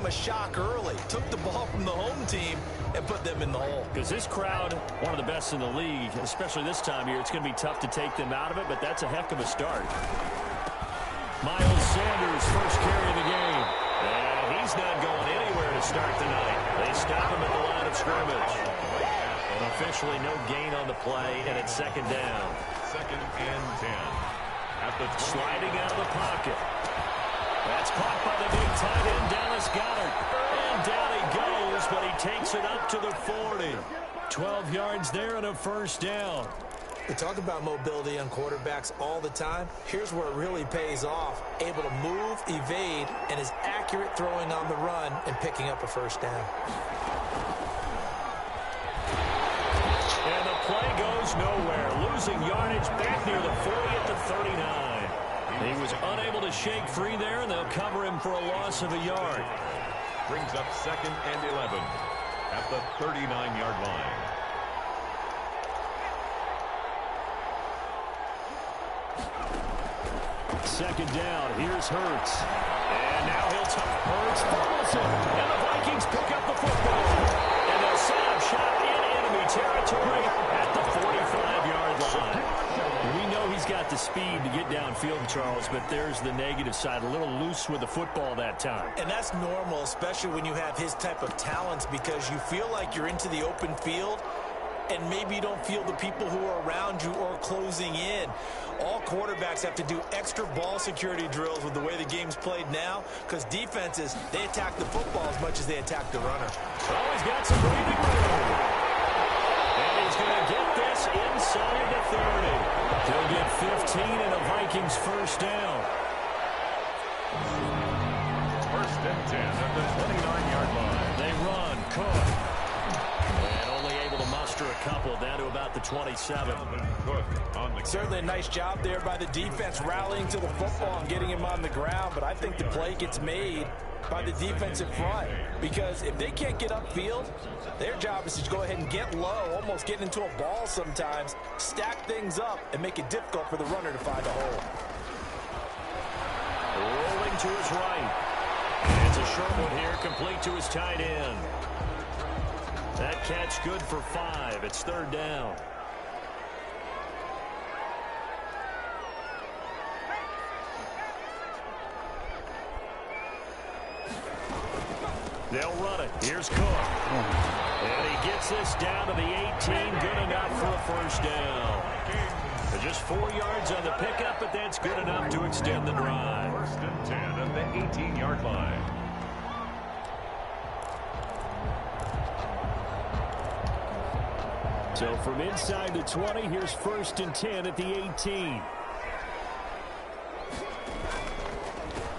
them a shock early. Took the ball from the home team and put them in the hole. Because this crowd, one of the best in the league, especially this time of year, it's going to be tough to take them out of it, but that's a heck of a start. Miles Sanders, first carry of the game. And he's not going anywhere to start tonight. They stop him at the line of scrimmage. And officially no gain on the play, and it's second down. Second and 10. At the sliding out of the pocket. That's caught by the big tight end, Dallas Goedert. And down he goes, but he takes it up to the 40. 12 yards there and a first down. We talk about mobility on quarterbacks all the time. Here's where it really pays off. Able to move, evade, and is accurate throwing on the run and picking up a first down. And the play goes nowhere. Losing yardage back near the 40 at the 39. He was unable to shake free there, and they'll cover him for a loss of a yard. Brings up second and 11 at the 39-yard line. Second down. Here's Hurts. And now he'll tuck Hurts. Fumbles it. And the Vikings pick up the football. And they'll set up shop in enemy territory at the 45-yard line. We know he's got the speed to get downfield, Charles, but there's the negative side. A little loose with the football that time. And that's normal, especially when you have his type of talents, because you feel like you're into the open field and maybe you don't feel the people who are around you or closing in. All quarterbacks have to do extra ball security drills with the way the game's played now, because defenses, they attack the football as much as they attack the runner. Oh, he's got some breathing room. And he's going to get this inside the 30. He'll get 15 and a Vikings first down. First and 10 at the 29-yard line. They run, Cook. And only able to muster a couple down to about the 27. Certainly a nice job there by the defense rallying to the football and getting him on the ground, but I think the play gets made by the defensive front, because if they can't get upfield, their job is to go ahead and get low, almost get into a ball sometimes, stack things up, and make it difficult for the runner to find a hole. Rolling to his right. And it's a short one here, complete to his tight end. That catch good for 5. It's third down. They'll run it. Here's Cook. And he gets this down to the 18. Good enough for a first down. Just 4 yards on the pickup, but that's good enough to extend the drive. First and 10 at the 18-yard line. So from inside the 20, here's first and 10 at the 18.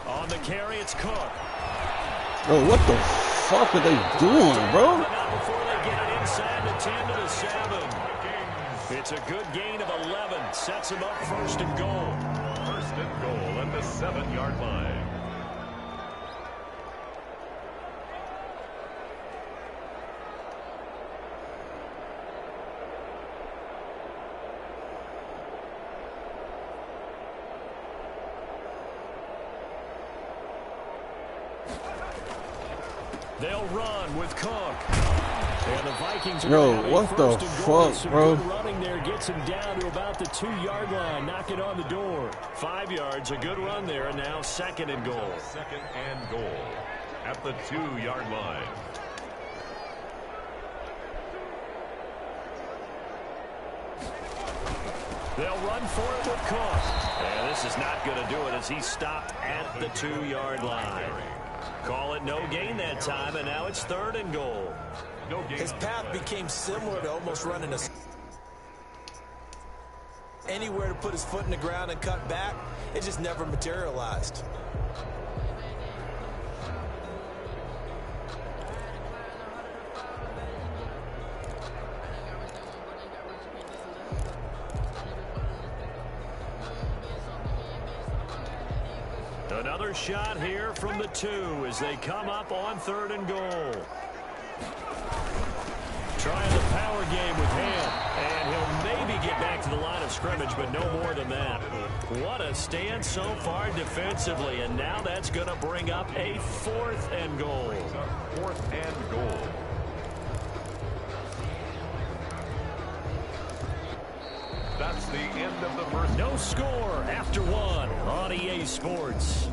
On the carry, it's Cook. Bro, what the fuck are they doing, bro? Not before they get it inside the 10 to the 7. It's a good gain of 11. Sets him up first and goal. First and goal at the 7-yard line. They'll run with Cook. And the Vikings are what the fuck, bro? Good running there gets him down to about the 2-yard line. Knock it on the door. 5 yards, a good run there, and now second and goal. Second and goal at the 2-yard line. They'll run for it with Cook. And this is not going to do it as he's stopped at the 2-yard line. Call it no gain that time, and now it's third and goal. No gain. His path became similar to almost running anywhere to put his foot in the ground and cut back. It just never materialized. Another shot here from the 2 as they come up on third and goal. Trying the power game with him, and he'll maybe get back to the line of scrimmage, but no more than that. What a stand so far defensively, and now that's going to bring up a 4th and goal. end of the first. No score after one on EA Sports.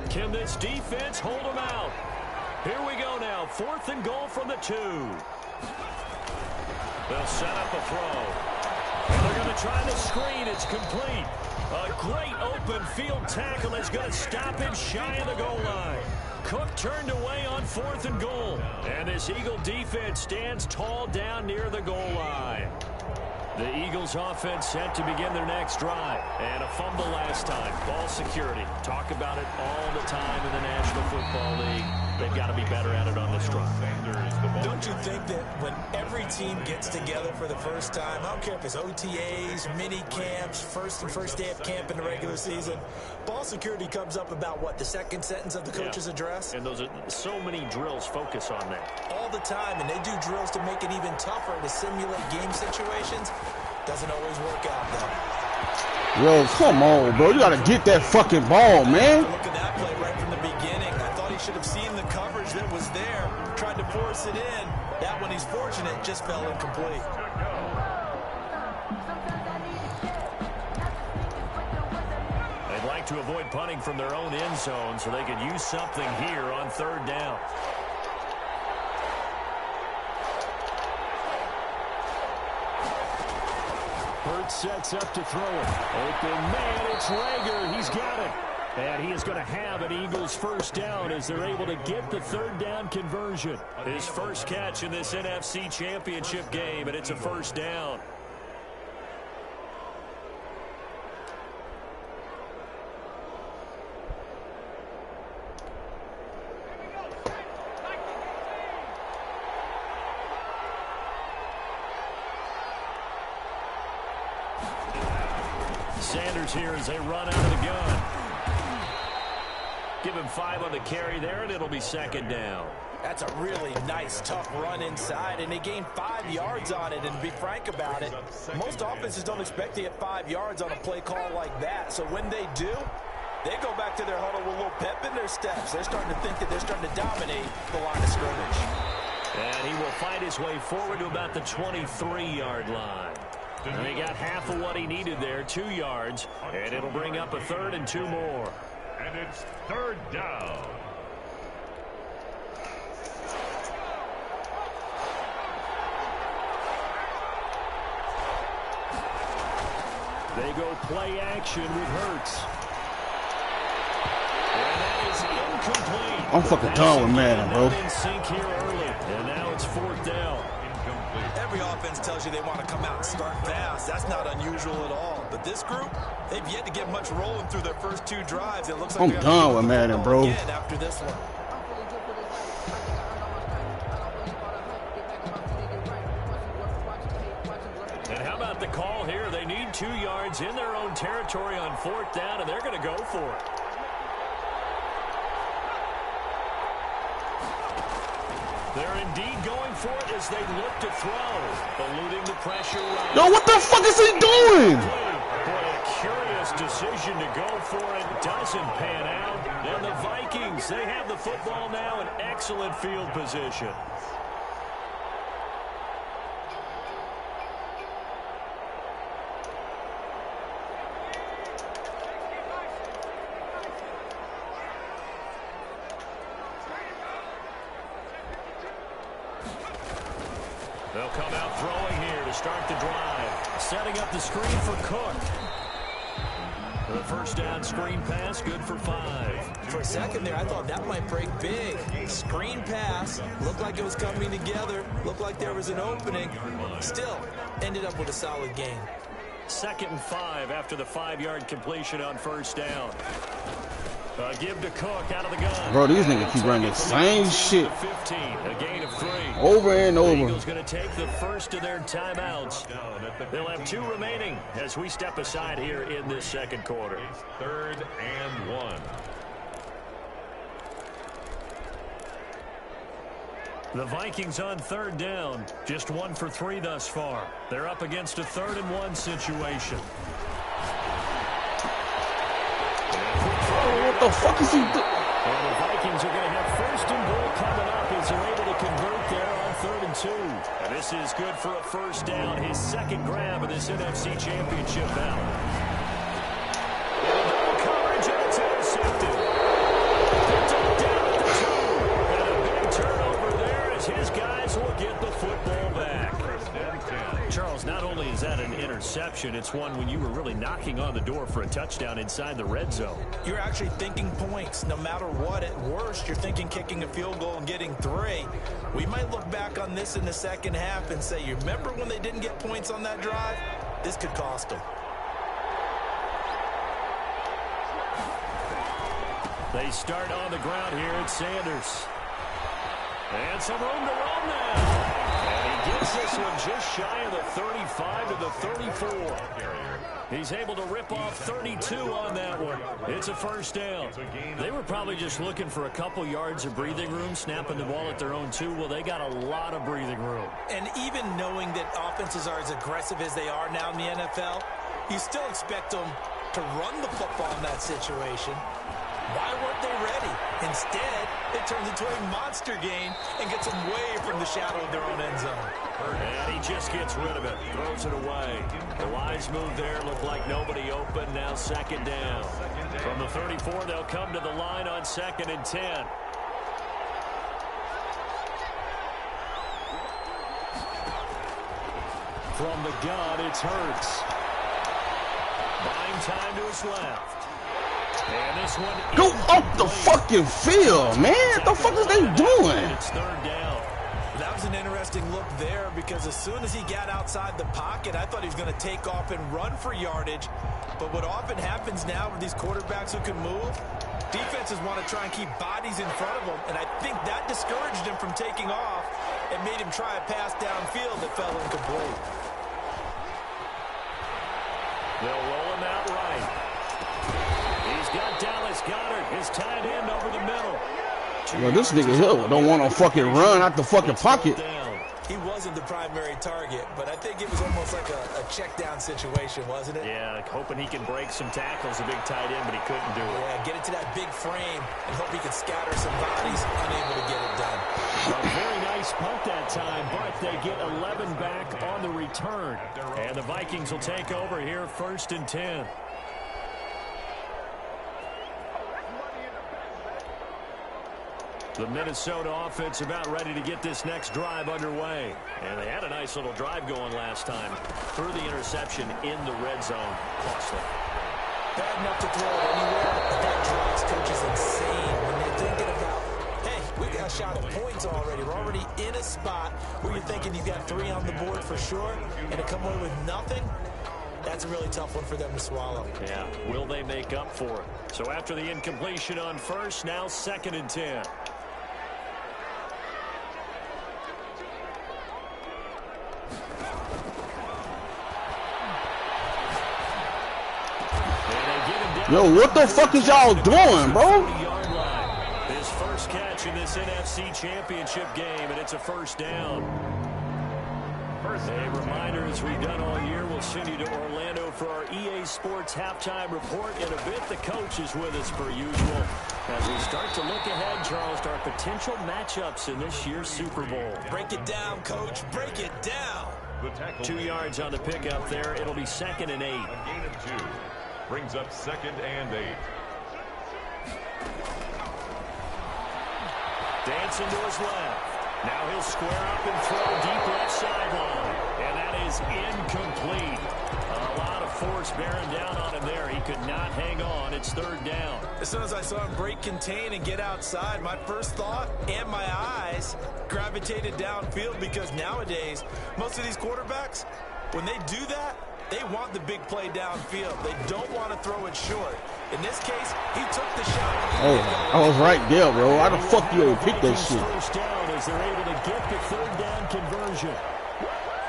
Can this defense hold them out? Here we go now. 4th and goal from the 2. They'll set up a throw. And they're going to try the screen. It's complete. A great open field tackle is going to stop him shy of the goal line. Cook turned away on 4th and goal. And this Eagle defense stands tall down near the goal line. The Eagles offense set to begin their next drive. And a fumble last time. Ball security. Talk about it all the time in the National Football League. They've got to be better at it on this drive. Don't you think that when every team gets together for the first time, I don't care if it's OTAs, mini camps, first day of camp in the regular season, ball security comes up about what, the second sentence of the coach's address? And those are so many drills focus on that. All the time, and they do drills to make it even tougher to simulate game situations. Doesn't always work out, though. Yo, come on, bro. You got to get that fucking ball, man. Look at that play right from the beginning. I thought he should have seen the coverage that was there, tried to force it in. That one, he's fortunate, just fell incomplete. They'd like to avoid punting from their own end zone so they could use something here on 3rd down. Hurts sets up to throw it. Open man, it's Rager. He's got it. And he is going to have an Eagles first down as they're able to get the 3rd down conversion. His first catch in this NFC Championship game, and it's a first down. Sanders here as they run out of the gun. Give him 5 on the carry there, and it'll be 2nd down. That's a really nice, tough run inside, and they gained 5 yards on it. And to be frank about it, most offenses don't expect to get 5 yards on a play call like that. So when they do, they go back to their huddle with a little pep in their steps. They're starting to think that they're starting to dominate the line of scrimmage. And he will fight his way forward to about the 23-yard line. And he got half of what he needed there, 2 yards, and it'll bring up a 3rd and 2 more. And it's 3rd down. They go play action with Hurts. And that is incomplete. I'm fucking done with Madden, bro. Sink here early, and now it's 4th down. Every offense tells you they want to come out and start fast. That's not unusual at all. But this group, they've yet to get much rolling through their first 2 drives. It looks like I'm done with Madden, bro. Again after this one. And how about the call here? They need 2 yards in their own territory on 4th down, and they're going to go for it. They're indeed going for it as they look to throw, eluding the pressure. Yo, what the fuck is he doing? Boy, a curious decision to go for it. Doesn't pan out. And the Vikings, they have the football now in excellent field position. They'll come out throwing here to start the drive. Setting up the screen for Cook. The first down screen pass, good for 5. For a second there, I thought that might break big. Screen pass, looked like it was coming together, looked like there was an opening. Still, ended up with a solid gain. 2nd and 5 after the 5-yard completion on first down. Give to Cook out of the gun. Bro, these niggas keep running the same shit 15, a gain of 3. over and The over. Eagles going to take the first of their timeouts. They'll have 2 remaining as we step aside here in this second quarter. 3rd and 1. The Vikings on third down. Just 1 for 3 thus far. They're up against a 3rd and 1 situation. What the fuck is he doing? And the Vikings are going to have 1st and goal coming up as they're able to convert there on 3rd and 2. And this is good for a 1st down. His 2nd grab of this NFC Championship bout. Double coverage, and it's intercepted. Picked up down at the 2. And a big turnover there as his guys will get the football back. Charles, not only is that an interception, it's one when you were really knocking on the door for a touchdown inside the red zone. You're actually thinking points. No matter what, at worst, you're thinking kicking a field goal and getting 3. We might look back on this in the second half and say, you remember when they didn't get points on that drive? This could cost them. They start on the ground here at Sanders. And some room to run now. And he gets this one just shy of the 35 to the 34. He's able to rip off 32 on that one. It's a 1st down. They were probably just looking for a couple yards of breathing room, snapping the ball at their own 2. Well, they got a lot of breathing room. And even knowing that offenses are as aggressive as they are now in the NFL, you still expect them to run the football in that situation. Why weren't they ready? Instead, it turns into a monster gain and gets them way from the shadow of their own end zone. And he just gets rid of it, throws it away. The lines move there, look like nobody open, now 2nd down. From the 34, they'll come to the line on 2nd and 10. From the gun, it's Hurts. Buying time to his left. And this one Go up the fucking field, man. What the fuck is they doing? It's 3rd down. That was an interesting look there because as soon as he got outside the pocket, I thought he was going to take off and run for yardage. But what often happens now with these quarterbacks who can move, defenses want to try and keep bodies in front of them. And I think that discouraged him from taking off and made him try a pass downfield that fell incomplete. They'll roll him out right. He's got Dallas Goedert, his tight end, over the middle. Yo, this nigga here don't want to fucking run out the fucking pocket. He wasn't the primary target, but I think it was almost like a check-down situation, wasn't it? Yeah, hoping he can break some tackles, a big tight end, but he couldn't do it. Yeah, get into that big frame and hope he can scatter some bodies, unable to get it done. A very nice punt that time, but they get 11 back on the return. And the Vikings will take over here, 1st and 10. The Minnesota offense about ready to get this next drive underway. And they had a nice little drive going last time. Threw the interception in the red zone. Costly. Bad enough to throw it anywhere, but that drives coaches insane when they're thinking about, hey, we got a shot at points already. We're already in a spot where you're thinking you've got 3 on the board for sure, and to come away with nothing, that's a really tough one for them to swallow. Yeah, will they make up for it? So after the incompletion on 1st, now 2nd and 10. Yo, what the fuck is y'all doing, bro? His first catch in this NFC Championship game, and it's a 1st down. A reminder, as we've done all year, we'll send you to Orlando for our EA Sports halftime report. In a bit, the coach is with us per usual. As we start to look ahead, Charles, to our potential matchups in this year's Super Bowl. Break it down, Coach. Break it down. 2 yards on the pickup there. It'll be 2nd and 8. A gain of 2. Brings up 2nd and 8. Dancing to his left. Now he'll square up and throw deep left sideline. And that is incomplete. A lot of force bearing down on him there. He could not hang on. It's 3rd down. As soon as I saw him break contain and get outside, my first thought and my eyes gravitated downfield because nowadays, most of these quarterbacks, when they do that, they want the big play downfield. They don't want to throw it short. In this case, he took the shot. Oh, I was right there, bro. How the fuck you ain't pick that shit? 1st down as they're able to get the 3rd down conversion.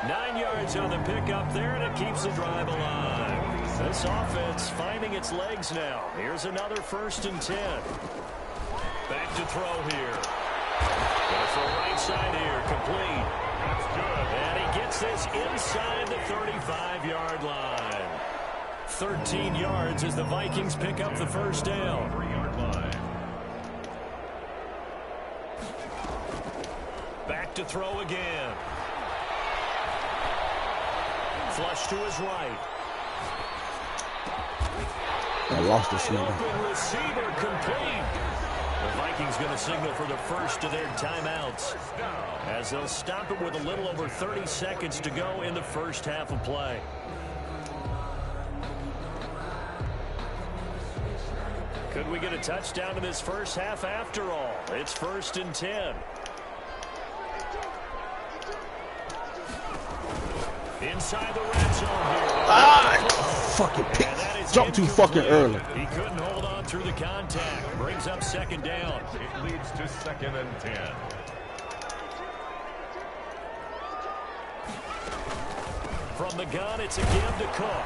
9 yards on the pickup there, and it keeps the drive alive. This offense finding its legs now. Here's another 1st and 10. Back to throw here. Gonna throw right outside here, complete. That's good. And he gets this inside the 35-yard line. 13 yards as the Vikings pick up the first down. 3-yard line. Back to throw again. Flush to his right. I lost this nigga. Open receiver complete. The Vikings going to signal for the first of their timeouts as they'll stop it with a little over 30 seconds to go in the first half of play. Could we get a touchdown in this first half after all? It's 1st and 10. Inside the red zone here. Fucking pick. Jump too fucking early. He couldn't hold on through the contact. Brings up 2nd down. It leads to 2nd and 10. From the gun, it's again to Cook.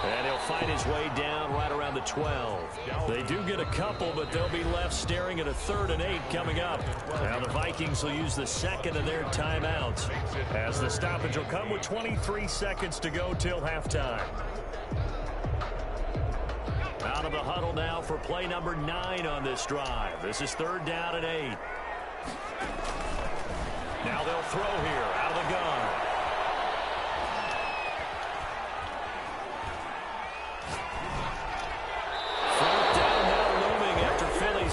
And he'll find his way down right around the 12. They do get a couple, but they'll be left staring at a 3rd and 8 coming up. Now the Vikings will use the second of their timeouts as the stoppage will come with 23 seconds to go till halftime. Out of the huddle now for play number 9 on this drive. This is 3rd down and 8. Now they'll throw here out of the gun.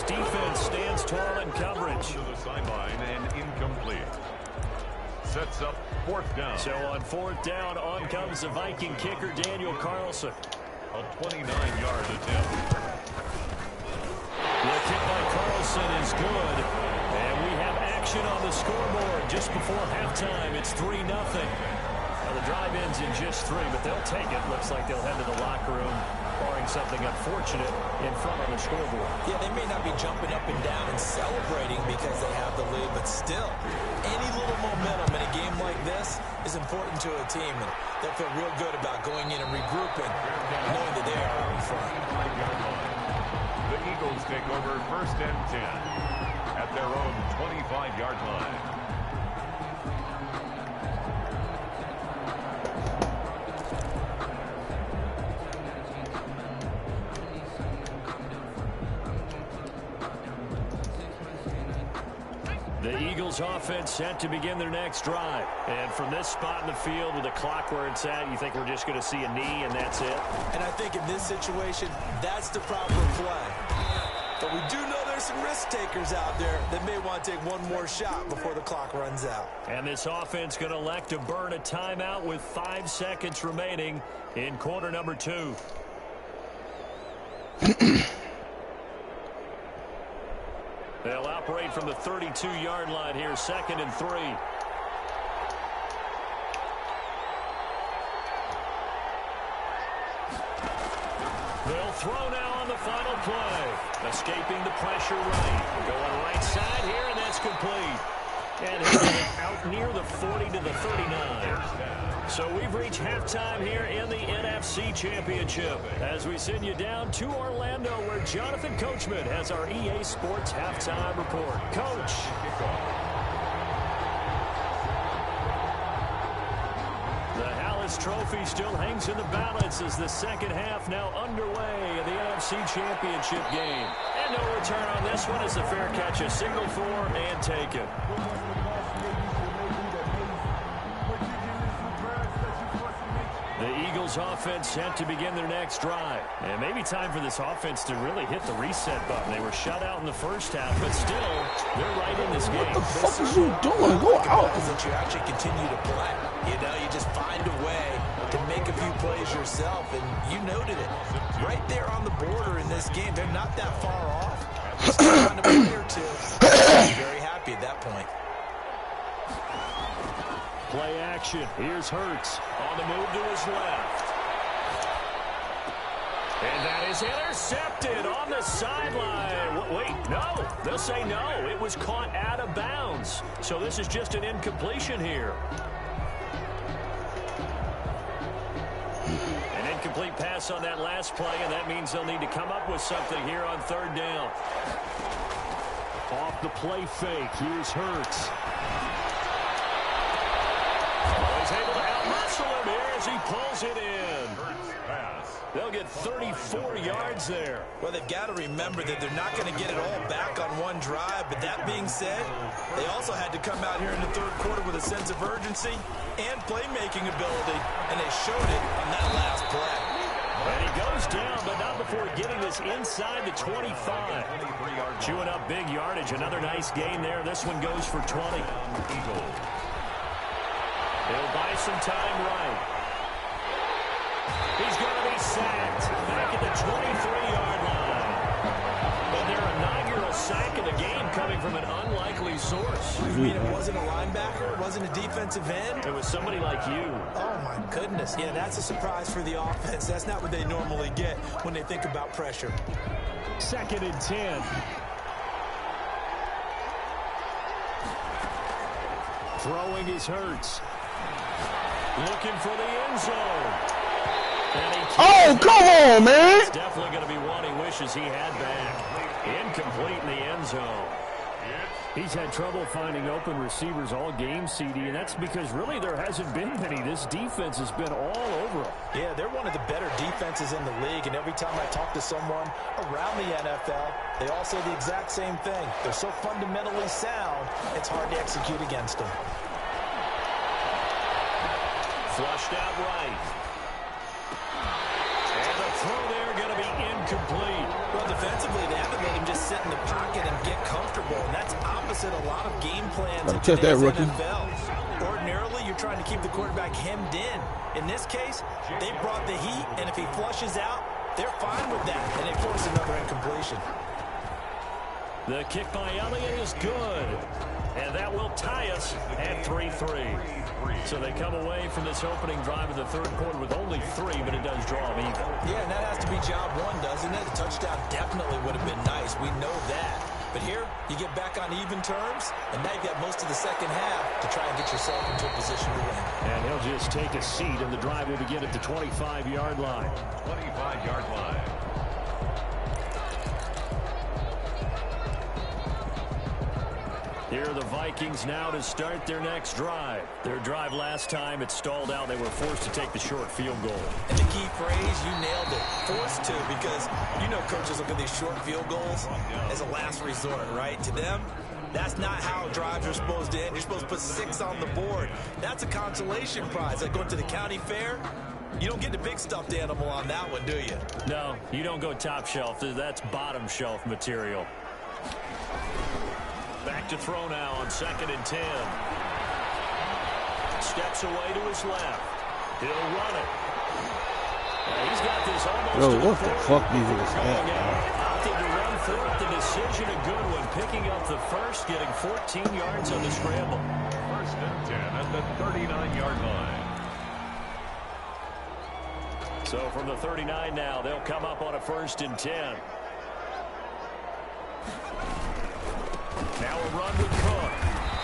Defense stands tall in coverage. To the sideline and incomplete. Sets up 4th down. So on 4th down, on comes the Viking kicker, Daniel Carlson. A 29-yard attempt. The kick by Carlson is good. And we have action on the scoreboard just before halftime. It's 3-0. Now the drive ends in just 3, but they'll take it. Looks like they'll head to the locker room, barring something unfortunate in front on the scoreboard. Yeah, they may not be jumping up and down and celebrating because they have the lead, but still, any little momentum in a game like this is important to a team, and they'll feel real good about going in and regrouping, knowing that they are out in front. The Eagles take over 1st and 10 at their own 25-yard line. The Eagles offense set to begin their next drive. And from this spot in the field with the clock where it's at, you think we're just going to see a knee and that's it? And I think in this situation, that's the proper play. But we do know there's some risk takers out there that may want to take one more shot before the clock runs out. And this offense going to elect to burn a timeout with 5 seconds remaining in quarter number 2. They'll operate from the 32-yard line here, 2nd and 3. They'll throw now on the final play. Escaping the pressure right. Going right side here, and that's complete. And he's out near the 40 to the 39. So we've reached halftime here in the NFC Championship as we send you down to Orlando where Jonathan Coachman has our EA Sports halftime report. Coach. The Hallis Trophy still hangs in the balance as the second half now underway in the NFC Championship game. And no return on this one as the fair catch is signaled for and taken. The Eagles offense set to begin their next drive. And maybe time for this offense to really hit the reset button. They were shut out in the first half, but still, they're right in this game. What the fuck is you doing? Go out. That you actually continue to play. You know, you just find a way to make a few plays yourself, and you noted it. Right there on the border in this game, they're not that far off. Just find a play or two. Very happy at that point. Play action. Here's Hurts on the move to his left. And that is intercepted on the sideline. Wait, no. They'll say no. It was caught out of bounds. So this is just an incompletion here. An incomplete pass on that last play, and that means they'll need to come up with something here on 3rd down. Off the play fake. Here's Hurts. He's able to out-muscle him here as he pulls it in. They'll get 34 yards there. Well, they've got to remember that they're not going to get it all back on one drive. But that being said, they also had to come out here in the third quarter with a sense of urgency and playmaking ability, and they showed it on that last play. And he goes down, but not before getting this inside the 25. Chewing up big yardage. Another nice gain there. This one goes for 20. They'll buy some time right. He's going to be sacked back at the 23-yard line. But their inaugural sack of the game coming from an unlikely source. You mean it wasn't a linebacker? It wasn't a defensive end? It was somebody like you. Oh, my goodness. Yeah, that's a surprise for the offense. That's not what they normally get when they think about pressure. 2nd and 10. Throwing is Hurts. Looking for the end zone. Oh, come on, man. It's definitely going to be one he wishes he had back. Incomplete in the end zone. He's had trouble finding open receivers all game, CD, and that's because really there hasn't been many. This defense has been all over him. Yeah, they're one of the better defenses in the league, and every time I talk to someone around the NFL, they all say the exact same thing. They're so fundamentally sound, it's hard to execute against them. Flushed out right. And the throw there going to be incomplete. Well, defensively, they haven't let him just sit in the pocket and get comfortable, and that's opposite a lot of game plans in today's NFL. Ordinarily, you're trying to keep the quarterback hemmed in. In this case, they brought the heat, and if he flushes out, they're fine with that, and they force another incompletion. The kick by Elliott is good, and that will tie us at 3-3. So they come away from this opening drive of the third quarter with only 3, but it does draw them even. Yeah, and that has to be job one, doesn't it? A touchdown definitely would have been nice. We know that. But here, you get back on even terms, and now you've got most of the second half to try and get yourself into a position to win. And he'll just take a seat, and the drive will begin at the 25-yard line. 25-yard line. Here are the Vikings now to start their next drive. Their drive last time, it stalled out. They were forced to take the short field goal. And the key phrase, you nailed it. Forced to, because you know coaches look at these short field goals as a last resort, right? To them, that's not how drives are supposed to end. You're supposed to put 6 on the board. That's a consolation prize. Like going to the county fair, you don't get the big stuffed animal on that one, do you? No, you don't go top shelf. That's bottom shelf material. Back to throw now on 2nd and 10. Steps away to his left. He'll run it. He's got this almost. Yo, what the fuck these niggas have? Opted to run for it. The decision a good one. Picking up the first, getting 14 yards on the scramble. 1st and 10 at the 39-yard line. So from the 39 now, they'll come up on a 1st and 10. Now a run with Cook.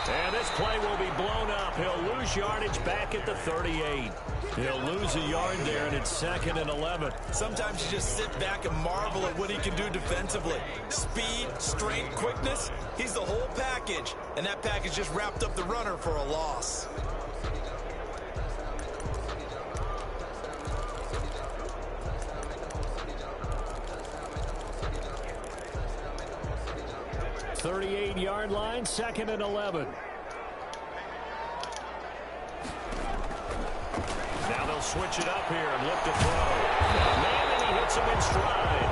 And this play will be blown up. He'll lose yardage back at the 38. He'll lose a yard there, and it's 2nd and 11. Sometimes you just sit back and marvel at what he can do defensively. Speed, strength, quickness, he's the whole package. And that package just wrapped up the runner for a loss. Yard line, 2nd and 11. Now they'll switch it up here and look to throw. Man, and he hits him in stride.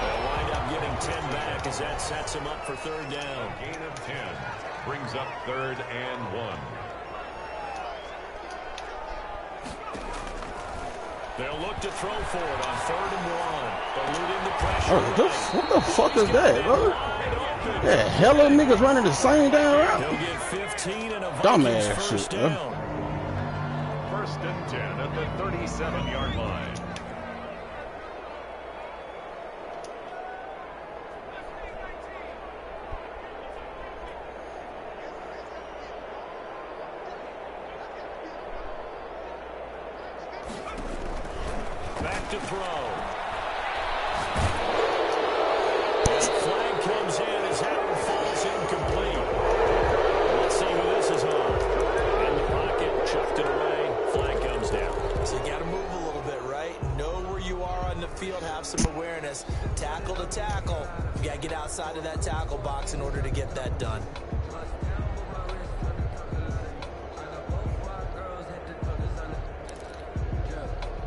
They'll wind up getting 10 back as that sets him up for 3rd down. A gain of 10 brings up 3rd and 1. They'll look to throw for it on 3rd and 1. Eluding the pressure. Oh, what the fuck is that, bro? Yeah, hella niggas running the same damn route. He'll get 15 and a Dumbass first shit, down. 1st and 10 at the 37-yard line. Back to throw. Flag comes comes in as that one falls incomplete. Let's see who this is on. In the pocket, chucked it away. Flag comes down. So you got to move a little bit, right? Know where you are on the field. Have some awareness. Tackle to tackle. You got to get outside of that tackle box in order to get that done.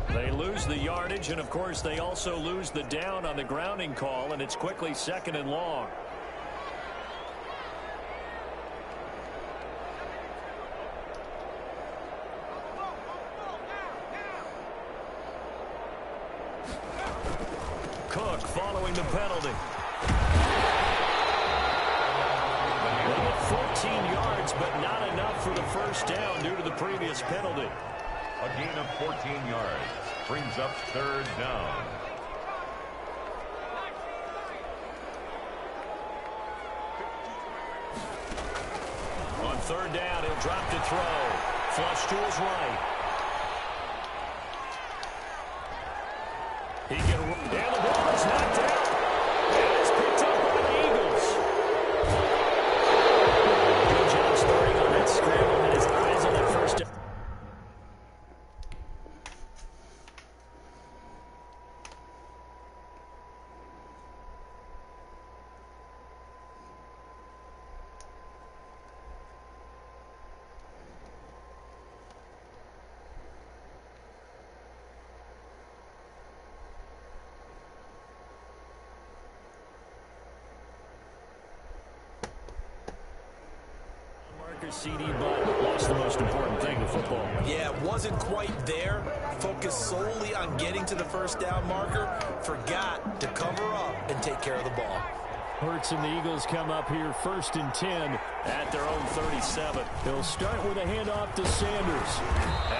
They lose the yardage, and, of course, they also lose the down on the grounding call, and it's quickly 2nd and long. Cook following the penalty. Well, 14 yards, but not enough for the first down due to the previous penalty. A gain of 14 yards brings up 3rd down. On 3rd down, he'll drop to throw. Flush to his right. He can run. And the ball is knocked out. And it's picked up by the Eagles. Good job starting on that scramble. And his eyes on that first down. CD, but lost the most important thing in football. Yeah, wasn't quite there. Focused solely on getting to the first down marker. Forgot to cover up and take care of the ball. Hurts and the Eagles come up here 1st and 10 at their own 37. They'll start with a handoff to Sanders.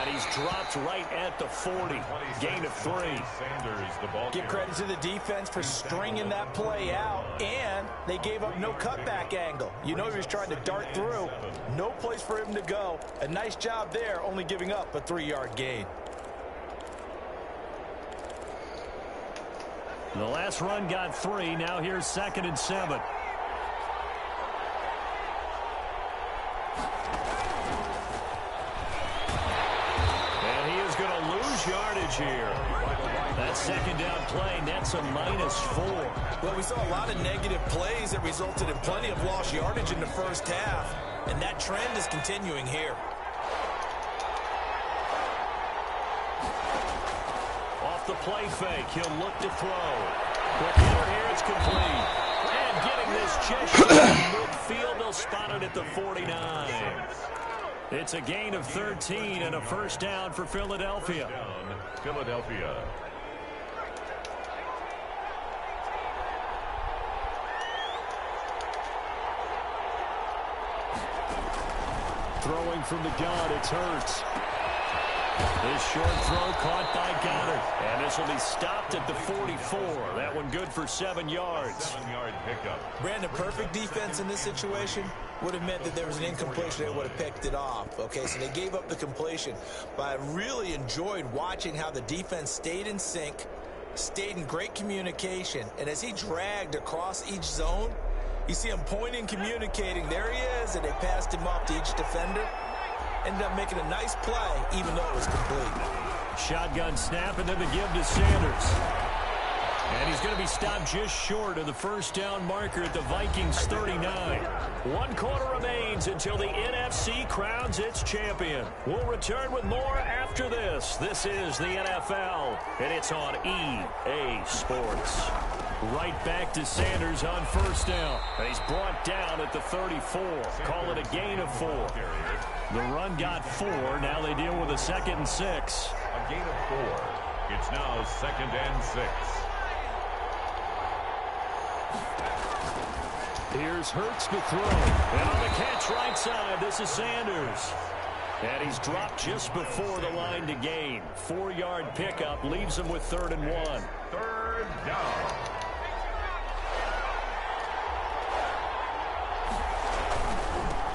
And he's dropped right at the 40. Gain of 3. Sanders, the ball. Give credit to the defense for stringing that play out, and they gave up no cutback angle. You know he was trying to dart through. No place for him to go. A nice job there, only giving up a 3-yard gain. The last run got 3. Now here's 2nd and 7. And he is going to lose yardage here. That 2nd down play nets a -4. Well, we saw a lot of negative plays that resulted in plenty of lost yardage in the first half, and that trend is continuing here. The play fake. He'll look to throw. Quick hitter here. It's complete. And getting this just short of midfield. They'll spot it at the 49. It's a gain of 13 and a first down for Philadelphia. Philadelphia. Throwing from the gun. It's Hurts. This short throw caught by Goddard. And this will be stopped at the 44. That one good for 7 yards. 7-yard pickup. Brandon, perfect defense in this situation would have meant that there was an incompletion. They would have picked it off. Okay, so they gave up the completion. But I really enjoyed watching how the defense stayed in sync, stayed in great communication. And as he dragged across each zone, you see him pointing, communicating. There he is, and they passed him off to each defender. Ended up making a nice play, even though it was complete. Shotgun snap, and then the give to Sanders. And he's going to be stopped just short of the first down marker at the Vikings 39. 1 quarter remains until the NFC crowns its champion. We'll return with more after this. This is the NFL, and it's on EA Sports. Right back to Sanders on first down. And he's brought down at the 34. Call it a gain of 4. The run got 4. Now they deal with a 2nd and 6. A gain of 4. It's now 2nd and 6. Here's Hurts to throw. And on the catch right side, this is Sanders. And he's dropped just before the line to gain. 4-yard pickup leaves him with 3rd and 1. 3rd down.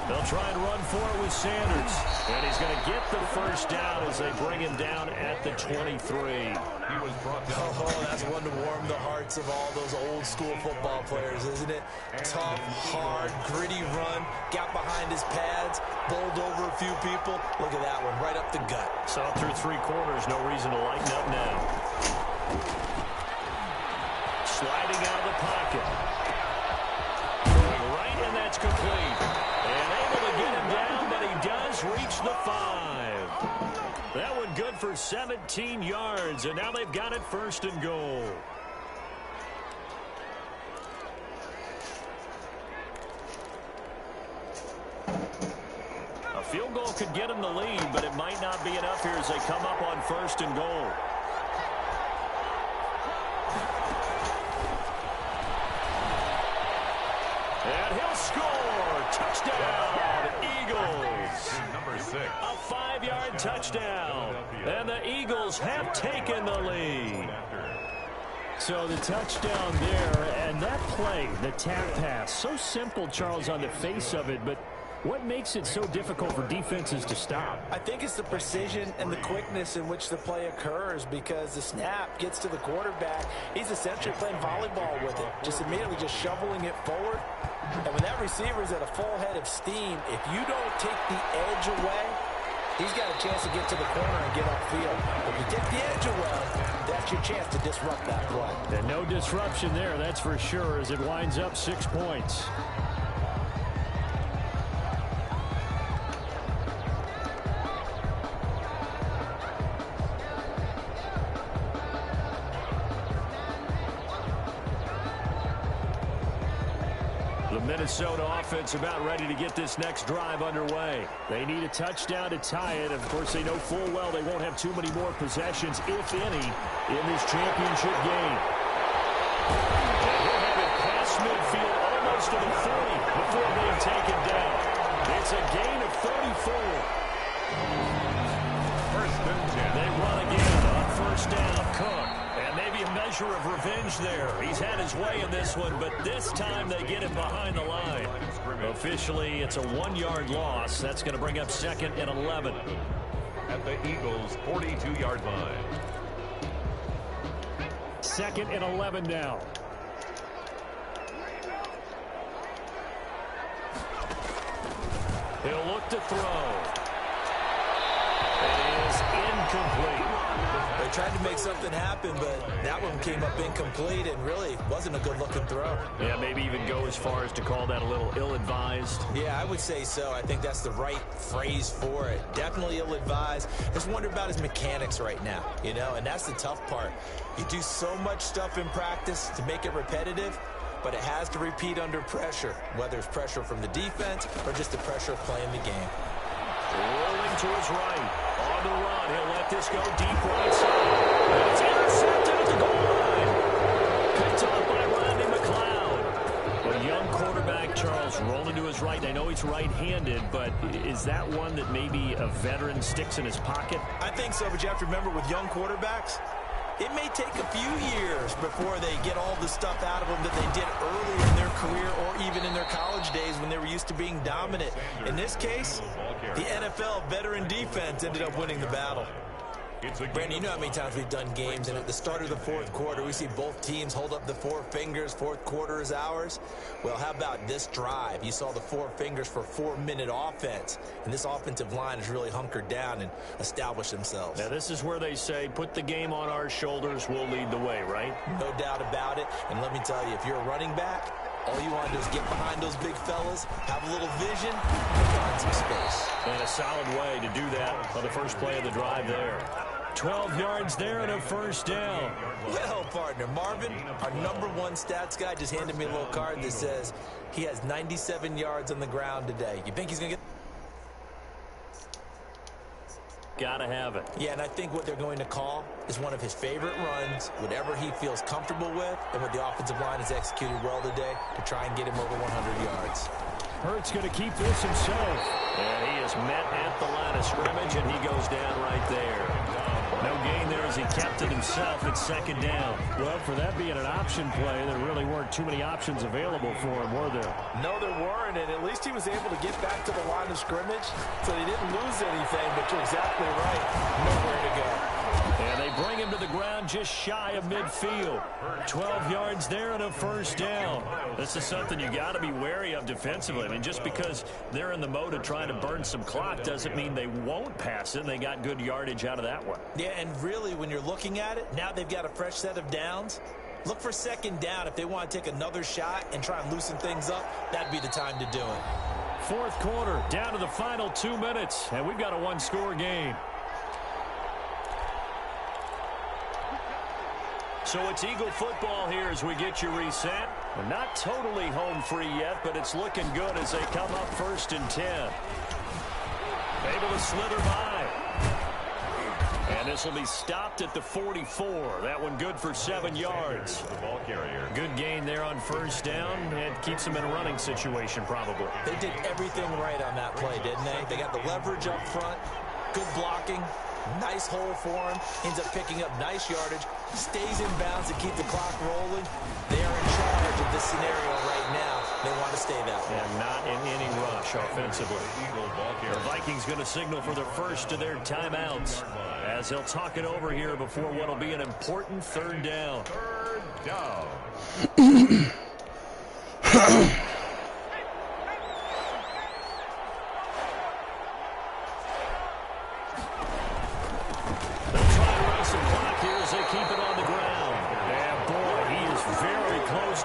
They'll try and run for it with Sanders. And he's going to get the first down as they bring him down at the 23. He was brought down. Oh, that's one to warm the hearts of all those old school football players, isn't it? Tough, hard, gritty run. Got behind his pads, bowled over a few people. Look at that one, right up the gut. Saw through 3 quarters, no reason to lighten up now. Sliding out of the pocket. Going right, and that's complete. And able to get him down, but he does reach the 5. That one good for 17 yards, and now they've got it 1st and goal. A field goal could get him the lead, but it might not be enough here as they come up on 1st and goal. And he'll score. Touchdown, Eagles. Number 6. A 5-yard touchdown. And the Eagles have taken the lead. So the touchdown there, and that play, the tap pass, so simple, Charles, on the face of it, but what makes it so difficult for defenses to stop? I think it's the precision and the quickness in which the play occurs, because the snap gets to the quarterback. He's essentially playing volleyball with it, just immediately just shoveling it forward. And when that receiver's at a full head of steam, if you don't take the edge away, he's got a chance to get to the corner and get upfield. If you take the edge away, that's your chance to disrupt that play. And no disruption there, that's for sure, as it winds up 6 points. The Minnesota offense about ready to get this next drive underway. They need a touchdown to tie it. Of course, they know full well they won't have too many more possessions, if any, in this championship game. And he'll have it past midfield, almost to the 40 before being taken down. It's a gain of 34. 1st and 10. They run again on 1st down, Cook. And maybe a measure of revenge there. He's had his way in this one, but this time they get him behind the line. Officially, it's a 1-yard loss. That's going to bring up 2nd and 11. At the Eagles' 42-yard line. 2nd and 11 now. He'll look to throw. It is incomplete. They tried to make something happen, but that one came up incomplete and really wasn't a good-looking throw. Yeah, maybe even go as far as to call that a little ill-advised. Yeah, I would say so. I think that's the right phrase for it. Definitely ill-advised. Just wonder about his mechanics right now, you know, and that's the tough part. You do so much stuff in practice to make it repetitive, but it has to repeat under pressure, whether it's pressure from the defense or just the pressure of playing the game. Rolling to his right. On the run. He'll let this go deep right side. And it's intercepted at the goal line. Picked up by Randy McLeod. A young quarterback, Charles, rolling to his right. I know he's right-handed, but is that one that maybe a veteran sticks in his pocket? I think so, but you have to remember with young quarterbacks, it may take a few years before they get all the stuff out of them that they did earlier in their career or even in their college days when they were used to being dominant. In this case, the NFL veteran defense ended up winning the battle. Brandon, you know how many times we've done games, and at the start of the 4th quarter, we see both teams hold up the 4 fingers, 4th quarter is ours. Well, how about this drive? You saw the 4 fingers for 4-minute offense, and this offensive line has really hunkered down and established themselves. Now, this is where they say, put the game on our shoulders, we'll lead the way, right? No doubt about it, and let me tell you, if you're a running back, all you want to do is get behind those big fellas, have a little vision, and find some space. And a solid way to do that on the first play of the drive there. 12 yards there and a 1st down. Well, partner, Marvin, our #1 stats guy, just handed me a little card that says he has 97 yards on the ground today. You think he's going to get... Gotta have it. Yeah, and I think what they're going to call is one of his favorite runs, whatever he feels comfortable with, and what the offensive line has executed well today to try and get him over 100 yards. Hurts going to keep this himself. And he is met at the line of scrimmage, and he goes down right there. No gain there as he kept it himself at second down. Well, for that being an option play, there really weren't too many options available for him, were there? No, there weren't, and at least he was able to get back to the line of scrimmage, so he didn't lose anything, but you're exactly right. Nowhere to go. And they bring him to the ground just shy of midfield. 12 yards there and a first down. This is something you got to be wary of defensively. I mean, just because they're in the mode of trying to burn some clock doesn't mean they won't pass it. They got good yardage out of that one. Yeah, and really, when you're looking at it, now they've got a fresh set of downs. Look for second down. If they want to take another shot and try and loosen things up, that'd be the time to do it. Fourth quarter, down to the final 2 minutes, and we've got a one-score game. So it's Eagle football here as we get you reset. We're not totally home free yet, but it's looking good as they come up 1st and 10. Able to slither by. And this will be stopped at the 44. That one good for 7 yards. The ball carrier. Good gain there on first down. It keeps them in a running situation probably. They did everything right on that play, didn't they? They got the leverage up front, good blocking. Nice hole for him. Ends up picking up nice yardage. Stays in bounds to keep the clock rolling. They are in charge of this scenario right now. They want to stay that way. And not in any rush offensively. The Vikings going to signal for the first of their timeouts as they'll talk it over here before what will be an important third down. Third down.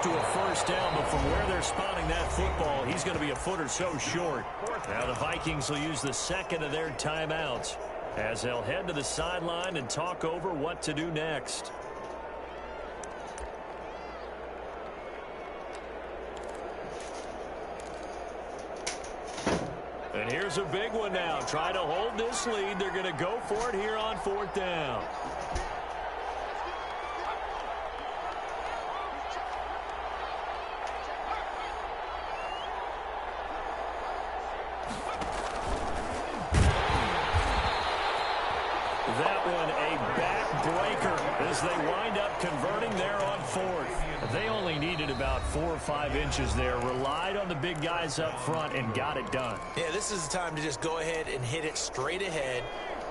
To a first down, but from where they're spotting that football, he's going to be a foot or so short. Now the Vikings will use the second of their timeouts as they'll head to the sideline and talk over what to do next. And here's a big one now. Try to hold this lead. They're going to go for it here on 4th down. That one a backbreaker as they wind up converting there on 4th. They only needed about 4 or 5 inches there. Relied on the big guys up front and got it done. Yeah, this is the time to just go ahead and hit it straight ahead.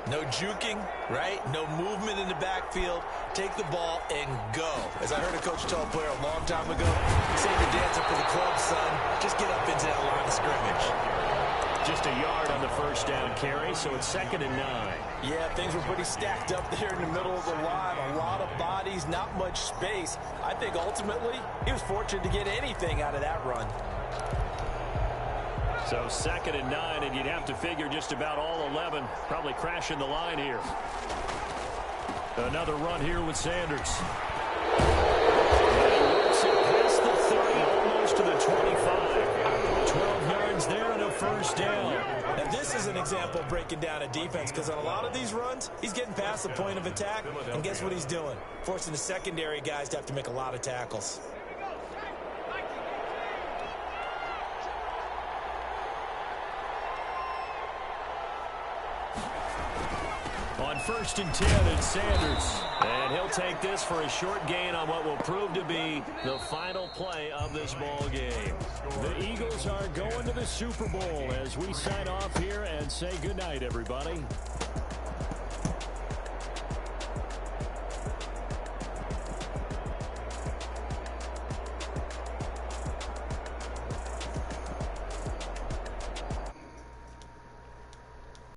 No juking, right? No movement in the backfield. Take the ball and go. As I heard a coach tell a player a long time ago, save your dance up for the club, son. Just get up into that line of scrimmage. Just a yard on the first down carry, so it's 2nd and 9. Yeah, things were pretty stacked up there in the middle of the line. A lot of bodies, not much space. I think ultimately he was fortunate to get anything out of that run. So 2nd and 9, and you'd have to figure just about all 11 probably crashing the line here. Another run here with Sanders. Works it past the 30, almost to the 25. 12 yards there and a first down. Now this is an example of breaking down a defense, because on a lot of these runs, he's getting past the point of attack, and guess what he's doing? Forcing the secondary guys to have to make a lot of tackles. On 1st and 10, it's Sanders. And he'll take this for a short gain on what will prove to be the final play of this ball game. The Eagles are going to the Super Bowl as we sign off here and say goodnight, everybody.